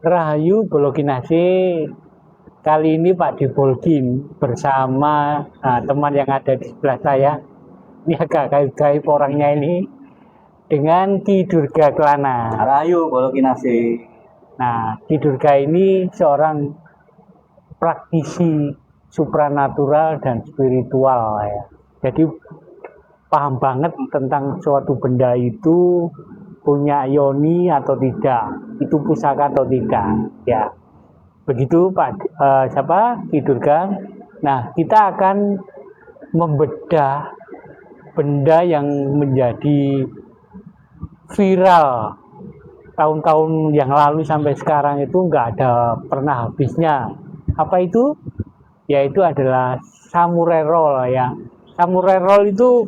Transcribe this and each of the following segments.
Rahayu Bolokinase, kali ini Pak Dibolkin bersama teman yang ada di sebelah saya. Ini agak gaib-gaib orangnya ini, dengan Ki Durga Kelana. Rahayu Bolokinase. Nah, Ki Durga ini seorang praktisi supranatural dan spiritual ya. Jadi paham banget tentang suatu benda itu punya yoni atau tidak, itu pusaka atau tidak, ya. Begitu Pak Ki Durga. Nah, kita akan membedah benda yang menjadi viral tahun-tahun yang lalu sampai sekarang itu nggak ada pernah habisnya. Apa itu? Yaitu adalah samurai roll ya. Samurai roll itu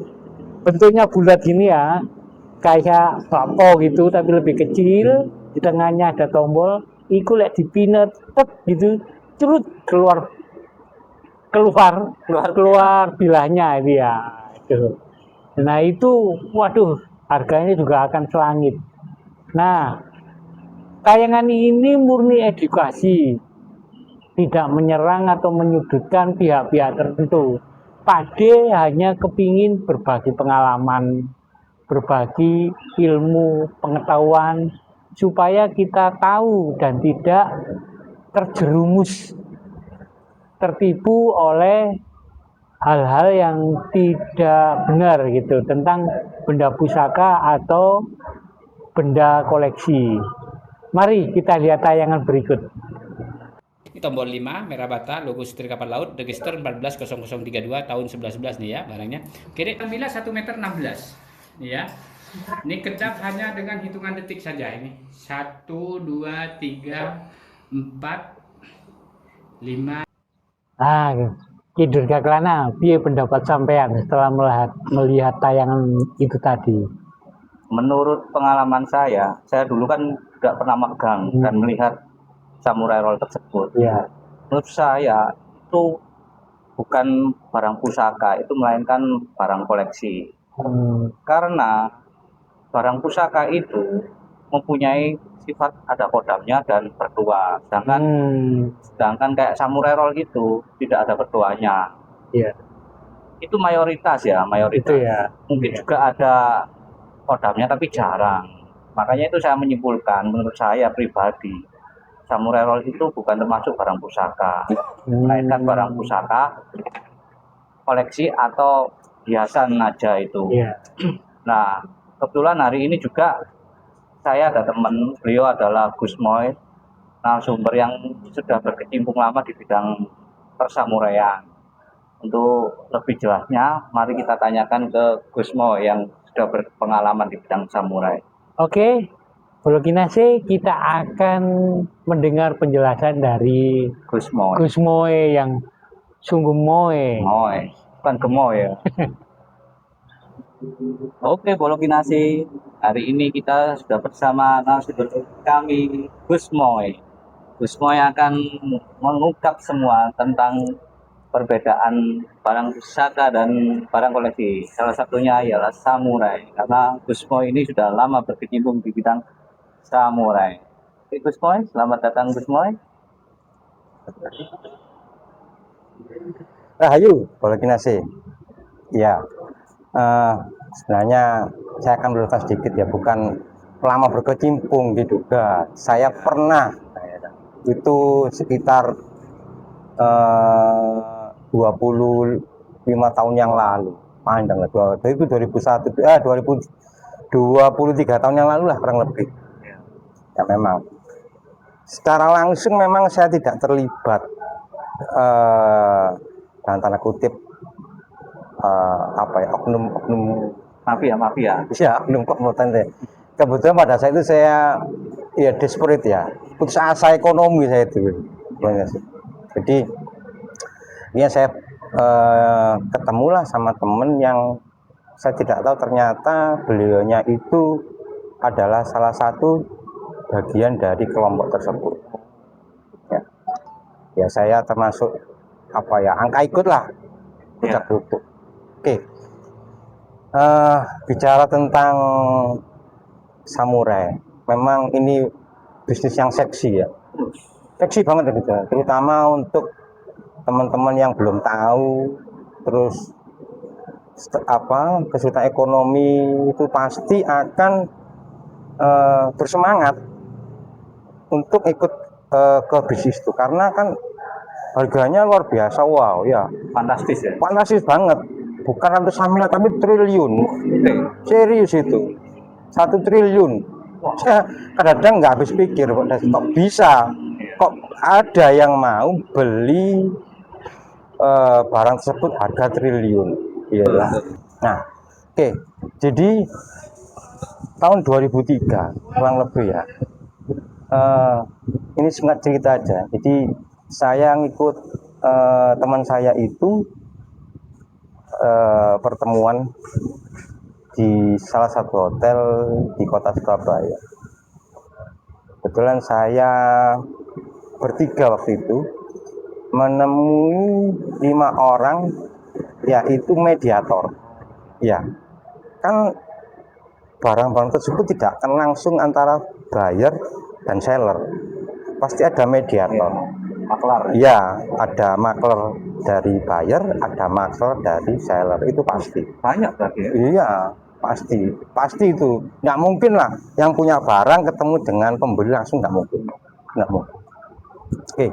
bentuknya bulat gini ya, kayak bakpo gitu tapi lebih kecil, di tengahnya ada tombol, iku lek dipinet gitu, curut keluar bilahnya itu ya. Itu. Nah itu, waduh, harganya juga akan selangit. Nah, tayangan ini murni edukasi, tidak menyerang atau menyudutkan pihak-pihak tertentu. Pade hanya kepingin berbagi pengalaman, berbagi ilmu, pengetahuan, supaya kita tahu dan tidak terjerumus, tertipu oleh hal-hal yang tidak benar gitu tentang benda pusaka atau benda koleksi. Mari kita lihat tayangan berikut. Tombol 5 merah bata, logo setir kapal laut, register 140032 tahun 1111 nih ya barangnya. Oke deh, bila 1 meter 16 nih ya. Ini kedap hanya dengan hitungan detik saja ini. 1 2 3 4 5. Ah, Ki Durga Kelana, piye pendapat sampean setelah melihat tayangan itu tadi? Menurut pengalaman saya dulu kan tidak pernah magang dan melihat samurai roll tersebut. Ya. Menurut saya itu bukan barang pusaka, itu melainkan barang koleksi. Karena barang pusaka itu mempunyai sifat ada kodamnya dan bertuah. Sedangkan kayak samurai roll itu tidak ada bertuahnya. Iya. Itu mayoritas. Itu ya. Mungkin juga ada kodamnya tapi jarang. Makanya itu saya menyimpulkan, menurut saya pribadi, samurai roll itu bukan termasuk barang pusaka, melainkan barang pusaka, koleksi atau hiasan aja itu. Yeah. Nah, kebetulan hari ini juga saya ada teman, beliau adalah Gus Moy, narasumber yang sudah berkecimpung lama di bidang persamuraian. Untuk lebih jelasnya, mari kita tanyakan ke Gus Moy yang sudah berpengalaman di bidang samurai. Oke. Bolokinase, kita akan mendengar penjelasan dari Gus Moy. Gus Moy yang sungguh moy. Moy, bukan gemoy ya. Oke, Bolokinase. Hari ini kita sudah bersama narasumber kami, Gus Moy. Gus Moy akan mengungkap semua tentang perbedaan barang pusaka dan barang koleksi. Salah satunya ialah samurai. Karena Gus Moy ini sudah lama berkecimpung di bidang samurai. Oke, Gus Moy, selamat datang Gus Moy. Rahayu Bolokinase. Ya, sebenarnya saya akan bercerita sedikit ya, bukan lama berkecimpung juga. Saya pernah itu sekitar 25 tahun yang lalu, panjang lah, itu 23 tahun yang lalu lah kurang lebih. Ya memang secara langsung memang saya tidak terlibat dalam tanda kutip oknum mafia ya, oknum kok menurut saya. Kebetulan pada saat itu saya ya desperate ya, putus asa ekonomi saya itu. Jadi ya saya ketemulah sama temen yang saya tidak tahu ternyata beliaunya itu adalah salah satu bagian dari kelompok tersebut. Ya saya termasuk angka ikut lah. Oke. Bicara tentang samurai, memang ini bisnis yang seksi ya. Seksi banget gitu, terutama untuk teman-teman yang belum tahu, terus kesulitan ekonomi itu pasti akan bersemangat untuk ikut ke bisnis itu karena kan harganya luar biasa. Wow ya, Fantastis ya. fantastis banget, bukan ratusan miliar tapi triliun. Serius itu 1 triliun. Saya kadang-kadang nggak habis pikir kok bisa, kok ada yang mau beli barang tersebut harga triliun. Iyalah. Nah, oke. Jadi tahun 2003 kurang lebih ya. Ini singkat cerita aja. Jadi saya ngikut teman saya itu pertemuan di salah satu hotel di kota Surabaya. Kebetulan saya bertiga waktu itu menemui 5 orang, yaitu mediator. Ya, kan barang-barang tersebut tidak akan langsung antara buyer dan seller, pasti ada mediator. Maklar. Ya, ada makler dari buyer, ada makler dari seller, itu pasti. Banyak berarti ya. Iya, pasti itu. Nggak mungkin lah yang punya barang ketemu dengan pembeli langsung, nggak mungkin. Oke,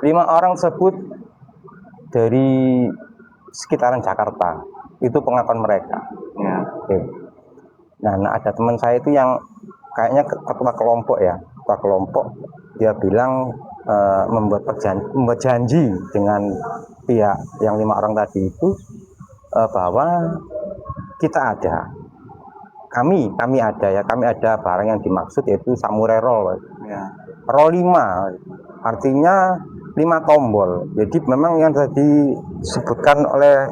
5 orang tersebut dari sekitaran Jakarta, itu pengakuan mereka. Ya. Oke. Nah, ada teman saya itu yang kayaknya ketua kelompok ya, ketua kelompok, dia bilang membuat janji dengan pihak yang 5 orang tadi itu bahwa kita ada, kami ada barang yang dimaksud yaitu samurai roll. Ya. Roll 5 artinya 5 tombol. Jadi memang yang tadi disebutkan oleh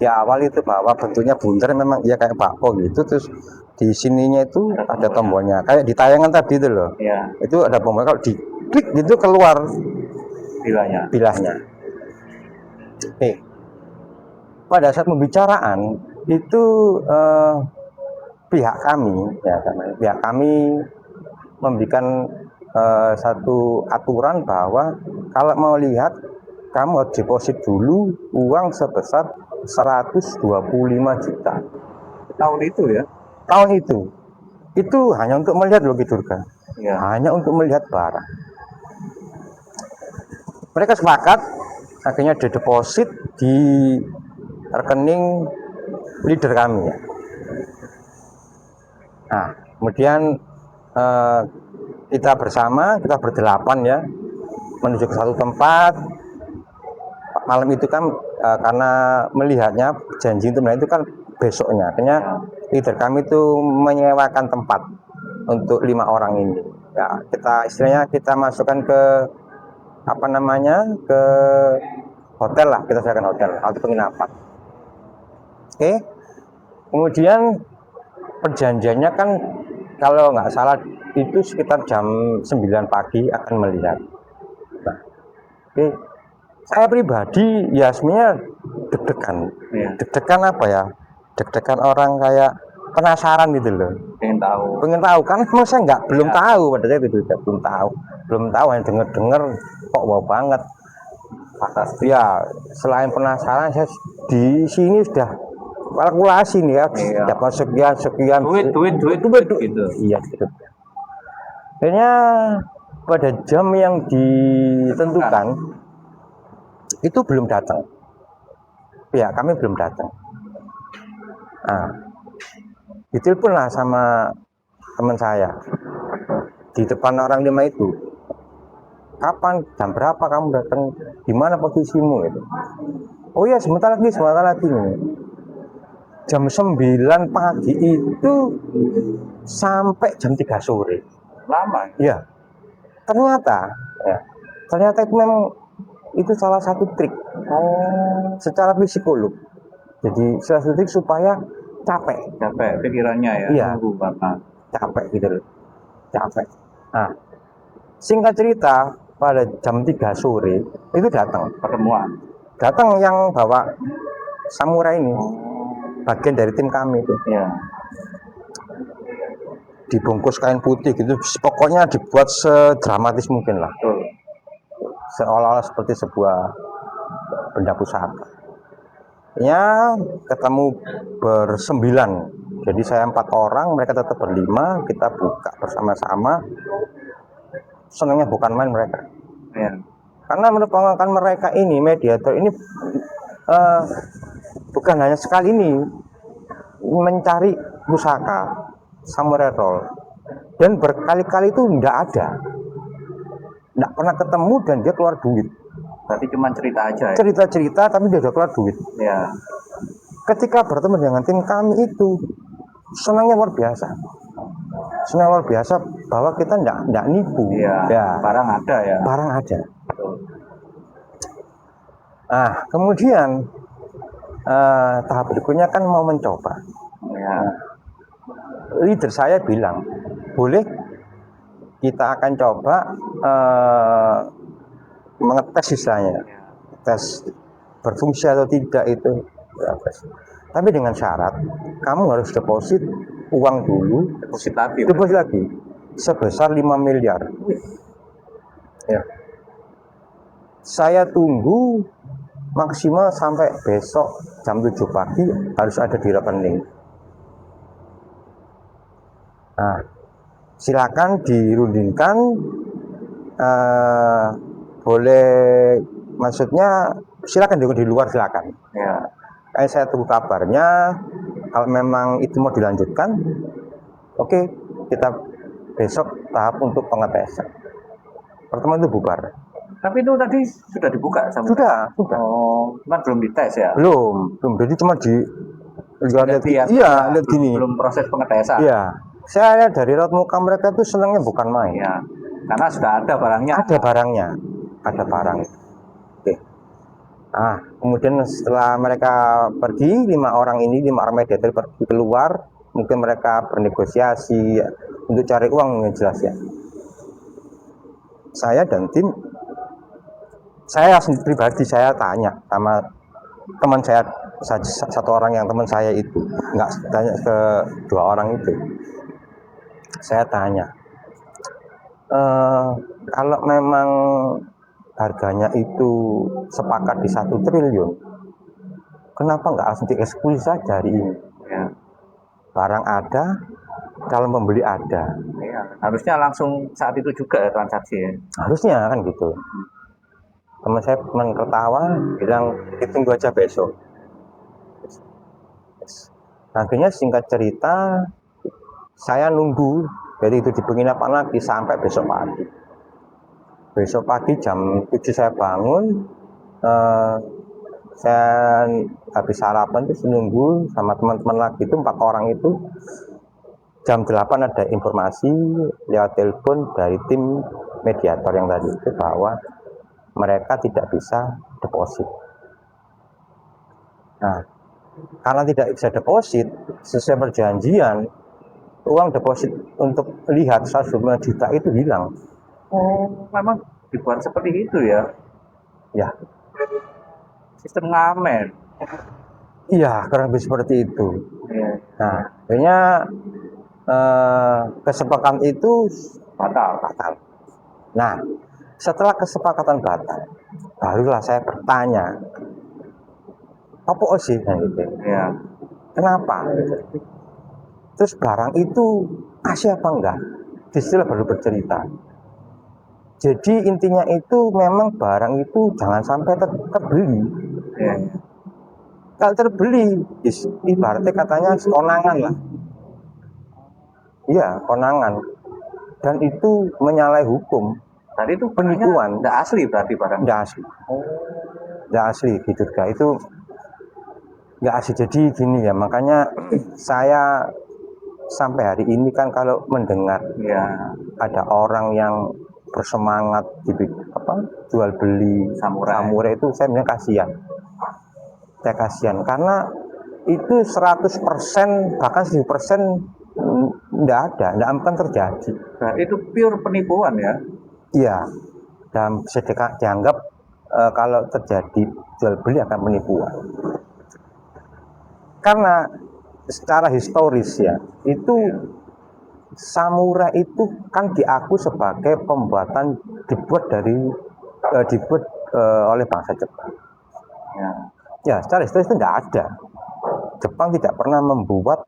di awal itu bahwa bentuknya bundar, memang ya kayak bakpo gitu, terus di sininya itu ada tombolnya kayak di tayangan tadi itu loh. Ya. Itu ada tombol, kalau diklik gitu keluar bilahnya. Oke. Pada saat pembicaraan itu pihak kami memberikan satu aturan bahwa kalau mau lihat kamu harus deposit dulu uang sebesar 125 juta. Tahun itu ya. Tahun itu hanya untuk melihat loh gitu kan. Ya. Hanya untuk melihat barang. Mereka sepakat, akhirnya dideposit di rekening leader kami ya. Nah, kemudian kita berdelapan ya menuju ke satu tempat. Malam itu kan karena melihatnya janji itu kan besoknya, akhirnya leader kami itu menyewakan tempat untuk 5 orang ini. Ya, kita masukkan ke ke hotel lah, kita siapkan hotel atau penginapan. Oke. Kemudian perjanjiannya kan kalau nggak salah itu sekitar jam 9 pagi akan melihat. Nah, oke. Saya pribadi ya sebenarnya deg-degan. Ya. Deg-degan apa ya? Deg-degan orang kayak penasaran gitu loh. Pengen tahu kan, memang saya belum tahu pada saat itu, belum tahu hanya dengar kok wow banget. Ya, selain penasaran, saya di sini sudah kalkulasi nih ya, dapat sekian duit gitu. Iya gitu. Akhirnya pada jam yang ditentukan itu belum datang. Ya, kami belum datang. Nah, ditelepon lah sama teman saya di depan orang 5 itu. Kapan, jam berapa kamu datang, di mana posisimu itu? Oh ya, sebentar lagi nih. Jam 9 pagi itu sampai jam 3 sore. Lama ya? Ternyata itu memang itu salah satu trik secara psikolog. Jadi salah satu trik supaya capek pikirannya ya. Iya. Capek gitu loh. Nah, singkat cerita, pada jam 3 sore itu datang yang bawa samurai ini, bagian dari tim kami itu. Ya. dibungkus kain putih gitu, pokoknya dibuat sedramatis mungkin lah, Betul. seolah-olah seperti sebuah benda pusaka. Ya, ketemu bersembilan, jadi saya 4 orang, mereka tetap berlima, kita buka bersama-sama. Senangnya bukan main mereka, Ya. karena merupakan mereka ini mediator ini bukan hanya sekali ini mencari pusaka samurai roll, dan berkali-kali itu tidak pernah ketemu, dan dia keluar duit. Berarti cuma cerita aja ya. Cerita-cerita tapi dia udah keluar duit. Ya. Ketika bertemu dengan tim kami itu senangnya luar biasa. Senang luar biasa bahwa kita tidak nipu. Iya. Ya, Barang ada ya. barang ada. Betul. Nah, kemudian tahap berikutnya kan mau mencoba. Ya. Leader saya bilang, boleh kita akan coba mengetes istilahnya, tes berfungsi atau tidak itu. Tapi dengan syarat kamu harus deposit uang dulu, Deposit lagi. deposit lagi sebesar 5 miliar. Ya. Saya tunggu maksimal sampai besok jam 7 pagi harus ada di rekening. Nah, silakan dirundingkan, boleh, maksudnya silakan di luar, silakan. Ya. Saya tunggu kabarnya. Kalau memang itu mau dilanjutkan, oke, kita besok tahap untuk pengetesan. Pertemuan itu bubar. Tapi itu tadi sudah dibuka sama. Sudah. Oh, cuman belum dites ya. Belum. Jadi cuma lihat Iya, lihat gini. Belum proses pengetesan. Iya. Saya lihat dari raut muka mereka itu senangnya bukan main. Ya. Karena sudah ada barangnya. Ada barangnya. Ada barang. Oke. Nah, kemudian setelah mereka pergi, 5 orang mediator pergi keluar, mungkin mereka bernegosiasi ya, untuk cari uang yang jelas ya. Saya dan tim, saya pribadi saya tanya sama teman saya, satu orang yang teman saya itu, nggak tanya ke 2 orang itu. Saya tanya, kalau memang harganya itu sepakat di 1 triliun, kenapa nggak langsung dieksekusi saja hari ini? Ya. Barang ada, calon pembeli ada. Ya. Harusnya langsung saat itu juga ya transaksi ya. Harusnya kan gitu. Teman saya ketawa, bilang ditunggu aja besok. Akhirnya singkat cerita, saya nunggu dari itu di penginapan lagi sampai besok pagi. Besok pagi jam 7 saya bangun, saya habis sarapan terus nunggu sama teman-teman lagi itu 4 orang itu. Jam 8 ada informasi lewat telepon dari tim mediator yang tadi itu bahwa mereka tidak bisa deposit. Nah, karena tidak bisa deposit sesuai perjanjian, uang deposit untuk lihat 125 juta itu hilang. Oh, memang dibuat seperti itu ya. Ya, Sistem ngamen. iya, kurang lebih seperti itu. Ya. Nah, akhirnya kesepakatan itu Batal. Nah, setelah kesepakatan batal, barulah saya bertanya, apa sih? Nah, gitu. Ya. Kenapa? Terus barang itu asli apa enggak? Disitulah baru bercerita. Jadi intinya itu memang barang itu jangan sampai terbeli. Ya. Kalau terbeli, ibaratnya katanya konangan lah. Iya, konangan. Dan itu menyalahi hukum. Tadi itu Penipuan. tidak asli berarti barang. Nggak asli. Nggak asli gitu kak. Itu nggak asli. Jadi gini ya, makanya saya sampai hari ini kan kalau mendengar Ya. ada orang yang bersemangat gitu, jual beli samurai itu, saya bilang kasihan. Saya kasihan karena itu 100% bahkan 1000% nggak akan terjadi. Berarti itu pure penipuan ya. Iya, dan bisa dianggap kalau terjadi jual beli akan penipuan. Karena secara historis ya, itu samurai itu kan diaku sebagai dibuat oleh bangsa Jepang. Ya. Ya, secara historis itu tidak ada. Jepang tidak pernah membuat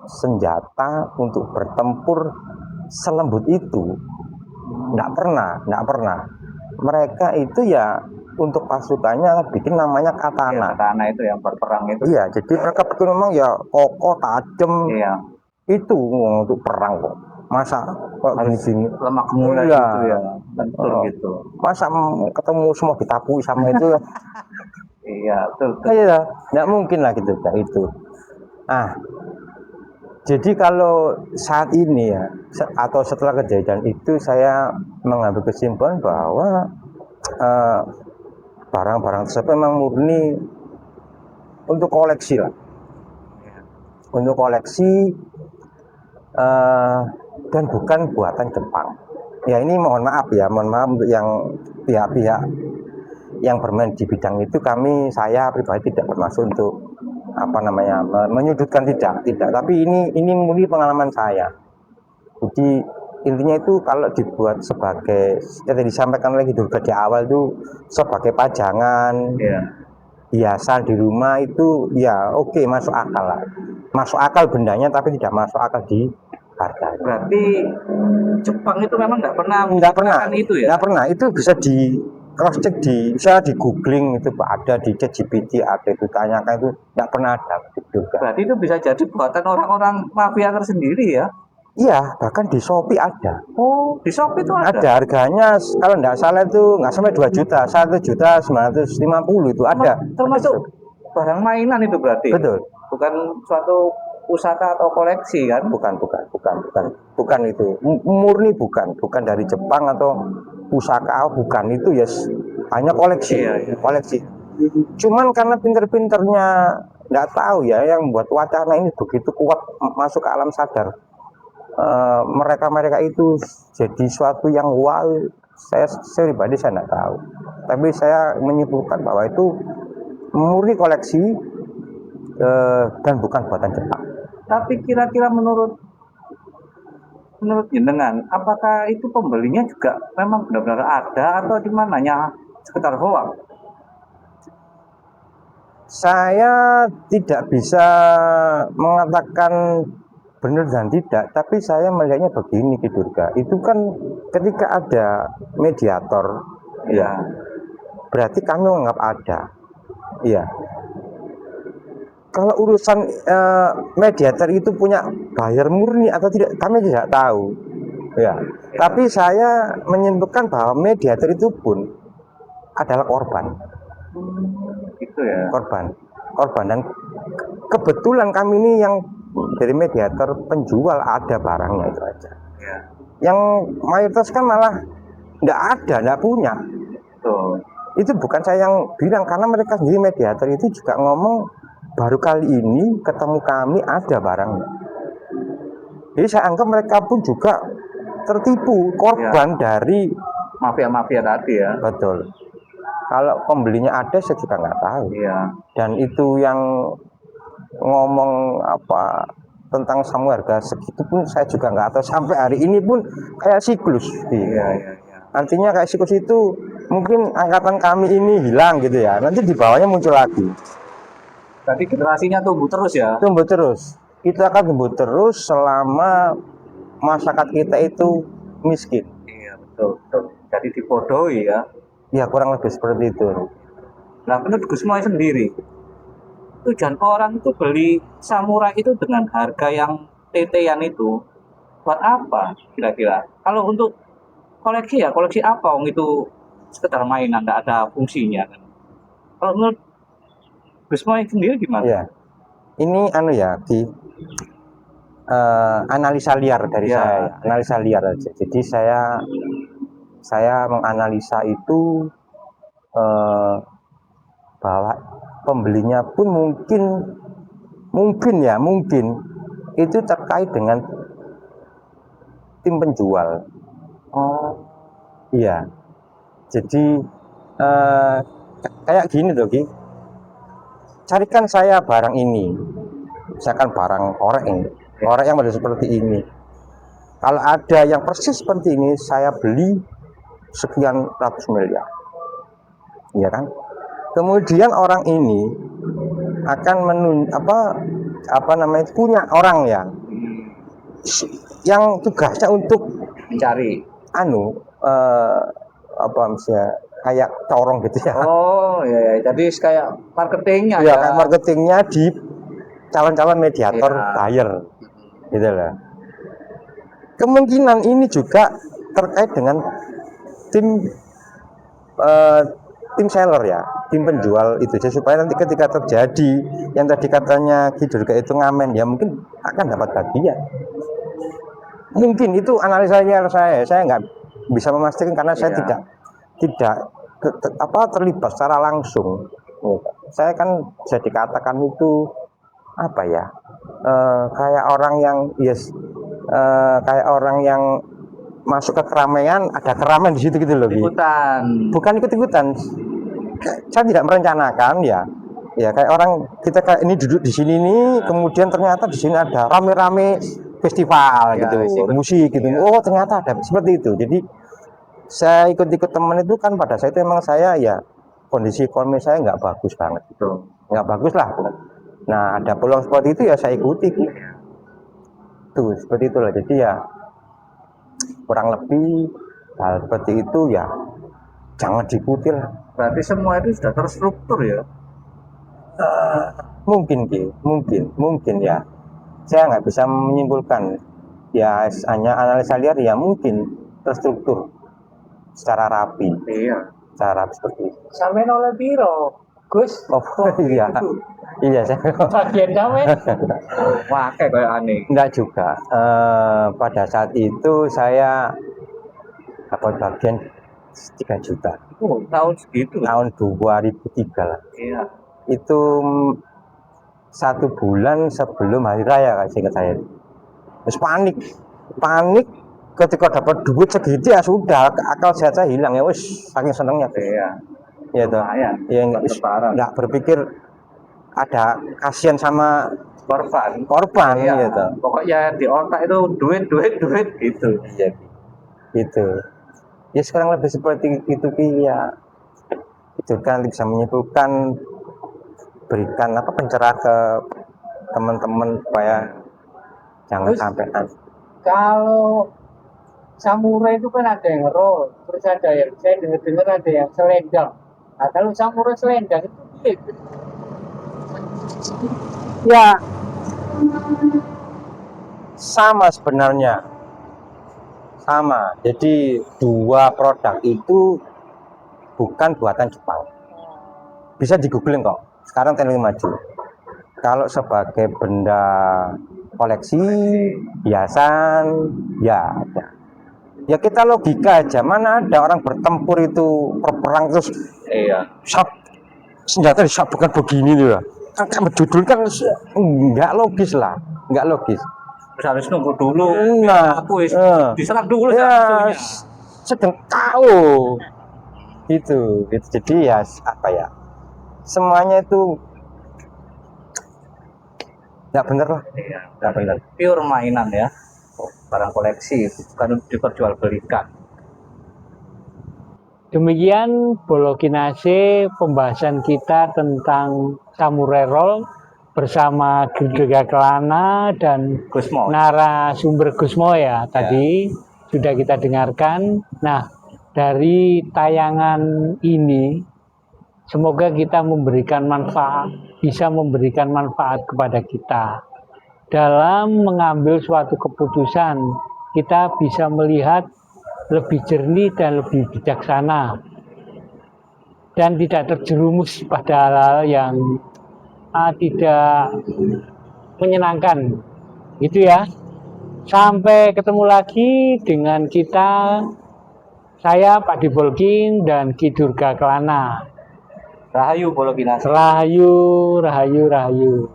senjata untuk bertempur selembut itu. Tidak pernah. Mereka itu ya untuk pasukannya bikin namanya Ya, katana. katana itu yang berperang itu. Iya, jadi mereka betul memang ya kokoh, tajam. Iya. Itu untuk perang kok. Masa kok gini-gini? Lemak gemulai Iya. gitu ya. Betul gitu. Masa ketemu semua ditapui sama itu? Iya, betul. Iya, nggak mungkin lah gitu kayak itu. Ah, jadi kalau saat ini ya, atau setelah kejadian itu saya mengambil kesimpulan bahwa barang-barang tersebut memang murni untuk koleksi lah, untuk koleksi dan bukan buatan Jepang. Ya ini mohon maaf untuk yang pihak-pihak yang bermain di bidang itu, saya pribadi tidak termasuk untuk menyudutkan, tidak, tapi ini murni pengalaman saya. Jadi intinya itu kalau dibuat sebagai yang disampaikan oleh Durga di awal itu sebagai pajangan, hiasan di rumah itu ya oke, masuk akal lah, masuk akal bendanya, tapi tidak masuk akal di harga. Berarti Jepang itu memang nggak pernah itu ya? Nggak pernah. Itu bisa di cross check, bisa di googling, itu ada di ChatGPT, ada itu, tanyakan, itu nggak pernah ada juga. Berarti itu bisa jadi buatan orang-orang mafia tersendiri ya? Iya, bahkan di Shopee ada. Oh, di Shopee itu ada? Ada, harganya kalau nggak salah itu nggak sampai 2 juta, 1.950.000 itu ada. Termasuk barang mainan itu berarti? Betul. Bukan suatu pusaka atau koleksi kan? Bukan itu. Murni bukan dari Jepang atau pusaka, bukan itu ya, hanya koleksi. Iya. Koleksi. Cuman karena pinter-pinternya nggak tahu ya, yang membuat wacana ini begitu kuat masuk ke alam sadar. Mereka itu jadi suatu yang wow. Saya pribadi saya nggak tahu, tapi saya menyimpulkan bahwa itu murni koleksi dan bukan buatan Jepang. Tapi kira-kira menurut jenengan, apakah itu pembelinya juga memang benar-benar ada atau di mananya sekitar hoax? Saya tidak bisa mengatakan benar dan tidak, tapi saya melihatnya begini, Durga. Itu kan ketika ada mediator, ya, berarti kami menganggap ada. Iya. Kalau urusan mediator itu punya buyer murni atau tidak, kami tidak tahu. Ya. Tapi saya menyimpulkan bahwa mediator itu pun adalah korban. Itu ya. Korban. Dan kebetulan kami ini yang dari mediator penjual ada barangnya itu aja. Ya. Yang mayoritas kan malah nggak punya. Betul. Itu bukan saya yang bilang, karena mereka sendiri mediator itu juga ngomong baru kali ini ketemu kami ada barangnya. Jadi saya anggap mereka pun juga tertipu, korban dari mafia tadi ya. Betul. Kalau pembelinya ada, saya juga nggak tahu. Iya. Dan itu yang ngomong tentang samu harga segitu pun saya juga nggak tahu. Sampai hari ini pun kayak siklus. Iya. Artinya kayak siklus itu mungkin angkatan kami ini hilang gitu ya. Nanti di bawahnya muncul lagi. Berarti generasinya tumbuh terus ya? Tumbuh terus. Itu akan tumbuh terus selama masyarakat kita itu miskin. Iya, betul. Jadi dibodohi ya? Ya kurang lebih seperti itu. Nah, menurut Gus Moy sendiri, tujuan orang itu beli samurai itu dengan harga yang tetean itu buat apa kira-kira? Kalau untuk koleksi ya, koleksi apa? Itu sekedar mainan, nggak ada fungsinya kan? Kalau menurut Gus Moy sendiri gimana? Ya, ini analisa liar dari saya, analisa liar aja. Jadi saya menganalisa itu bahwa pembelinya pun mungkin itu terkait dengan tim penjual. Oh, iya. Jadi kayak gini tuh, Ki. Carikan saya barang ini, misalkan barang korek yang model seperti ini. Kalau ada yang persis seperti ini, saya beli sekian ratus miliar, ya kan? Kemudian orang ini akan punya orang yang tugasnya untuk Mencari. misalnya kayak corong gitu ya. Oh ya, jadi kayak marketingnya Ya, ya. kayak marketingnya di calon-calon mediator Ya. buyer, gitu lah. Kemungkinan ini juga terkait dengan tim seller ya, tim penjual itu, supaya nanti ketika terjadi yang tadi katanya Ki Durga itu ngamen, ya mungkin akan dapat bagian. Mungkin itu analisa saya nggak bisa memastikan karena saya tidak terlibat secara langsung. Saya kan bisa dikatakan itu kayak orang yang kayak orang yang masuk ke keramaian, ada keramaian di situ gitu loh. Bukan ikut-ikutan. Saya tidak merencanakan ya kayak orang kita kayak ini duduk di sini nih, kemudian ternyata di sini ada rame-rame festival Ya, gitu, musik gitu. Oh, ternyata ada seperti itu. Jadi saya ikut-ikut teman itu kan pada saat itu emang saya kondisi ekonomi saya nggak bagus banget gitu, nggak bagus lah. Nah, ada peluang seperti itu ya saya ikuti tuh, seperti itulah. Jadi ya kurang lebih hal seperti itu ya jangan diikuti lah. Berarti semua itu sudah terstruktur ya. Mungkin ya, saya nggak bisa menyimpulkan ya, hanya analisa liar ya, mungkin terstruktur secara rapi. Iya. Secara rapi seperti itu. Sampai oleh biro, Gus. Oh iya, iya saya. Bagian sampai. Wah, kayak aneh. Enggak juga. Pada saat itu saya dapat bagian 3 juta. Tahun segitu. Tahun 2003 lah. Iya. Itu 1 bulan sebelum hari raya, seingat saya. Terus panik ketika dapat duit segitu ya sudah, akal sehat saya hilang ya, wis saking senengnya. Iya. Ya toh. Ya nggak berpikir ada kasihan sama korban Iya. gitu. Pokoknya di otak itu duit gitu. Iya. Gitu. Ya sekarang lebih seperti itu ya. Itu kan bisa menyimpulkan, berikan pencerahan ke teman-teman supaya jangan sampai. Kalau samurai itu kan ada yang roll, terus ada yang saya dengar ada yang selendang. Nah, kalau samurai selendang itu Ya sama sebenarnya, sama. Jadi dua produk itu bukan buatan Jepang. Bisa di googling kok. Sekarang teknologi maju. Kalau sebagai benda koleksi, hiasan, ya ada. Ya kita logika aja, mana ada orang bertempur itu berperang terus senjata disabukkan begini tuh ya. Kan berjudul kan nggak logis lah, nggak logis. Terus harus nunggu dulu. Nah, diserang dulu ya, sedang tahu itu. Jadi ya semuanya itu nggak bener lah, nggak bener. Pure mainan ya, barang koleksi, bukan diperjualbelikan. demikian Bolokinase pembahasan kita tentang Samurai Roll bersama Durga Kelana dan Gusmo. narasumber Gusmo ya tadi sudah kita dengarkan. Nah, dari tayangan ini semoga kita bisa memberikan manfaat kepada kita. Dalam mengambil suatu keputusan, kita bisa melihat lebih jernih dan lebih bijaksana. Dan tidak terjerumus pada hal-hal yang tidak menyenangkan. Gitu ya. Sampai ketemu lagi dengan kita, saya Pak Dibolkin dan Ki Durga Kelana. Rahayu Bolokinase. Rahayu, rahayu, rahayu.